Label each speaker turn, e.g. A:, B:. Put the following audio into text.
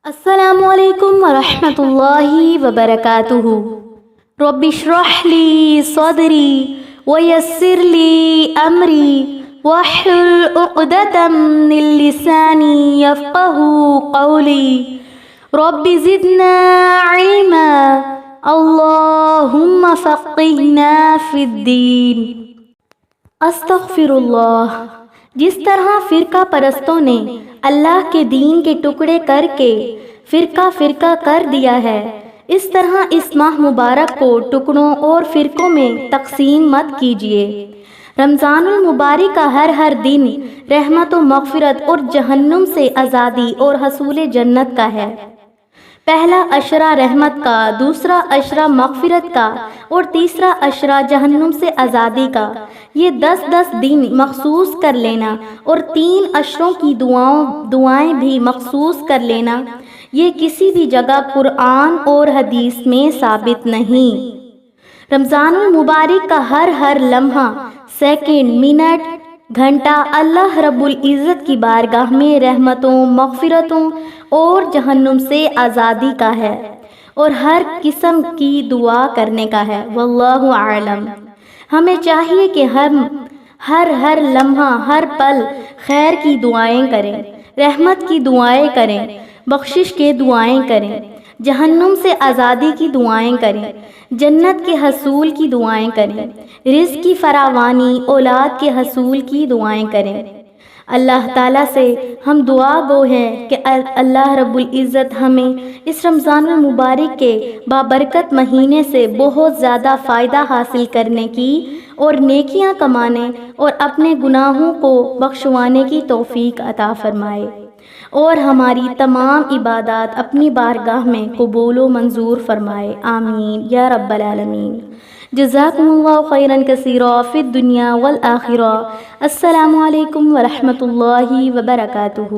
A: السلام علیکم ورحمۃ اللہ وبرکاتہ۔ رب اشرح لی صدری ویسر لی امری واحلل عقدۃ من لسانی یفقہوا قولی۔ رب زدنا علما اللہم فقہنا فی الدین۔ استغفر اللہ۔ جس طرح فرقہ پرستوں نے اللہ کے دین کے ٹکڑے کر کے فرقہ فرقہ کر دیا ہے، اس طرح اس ماہ مبارک کو ٹکڑوں اور فرقوں میں تقسیم مت کیجیے۔ رمضان المبارک کا ہر دن رحمت و مغفرت اور جہنم سے آزادی اور حصول جنت کا ہے۔ پہلا عشرہ رحمت کا، دوسرا عشرہ مغفرت کا اور تیسرا عشرہ جہنم سے آزادی کا۔ یہ 10 دن مخصوص کر لینا اور 3 عشروں کی دعائیں بھی مخصوص کر لینا، یہ کسی بھی جگہ قرآن اور حدیث میں ثابت نہیں۔ رمضان المبارک کا ہر لمحہ، سیکنڈ، منٹ، گھنٹہ اللہ رب العزت کی بارگاہ میں رحمتوں، مغفرتوں اور جہنم سے آزادی کا ہے اور ہر قسم کی دعا کرنے کا ہے۔ واللہ اعلم۔ ہمیں چاہیے کہ ہم ہر لمحہ، ہر پل خیر کی دعائیں کریں، رحمت کی دعائیں کریں، بخشش کے دعائیں کریں، جہنم سے آزادی کی دعائیں کریں، جنت کے حصول کی دعائیں کریں، رزق کی فراوانی، اولاد کے حصول کی دعائیں کریں۔ اللہ تعالیٰ سے ہم دعا گو ہیں کہ اللہ رب العزت ہمیں اس رمضان المبارک کے بابرکت مہینے سے بہت زیادہ فائدہ حاصل کرنے کی اور نیکیاں کمانے اور اپنے گناہوں کو بخشوانے کی توفیق عطا فرمائے اور ہماری تمام عبادات اپنی بارگاہ میں قبول و منظور فرمائے۔ آمین یا رب العالمین۔ جزاکم اللہ خیرا کثیرا فی الدنیا والآخرہ۔ السلام علیکم ورحمۃ اللہ وبرکاتہ۔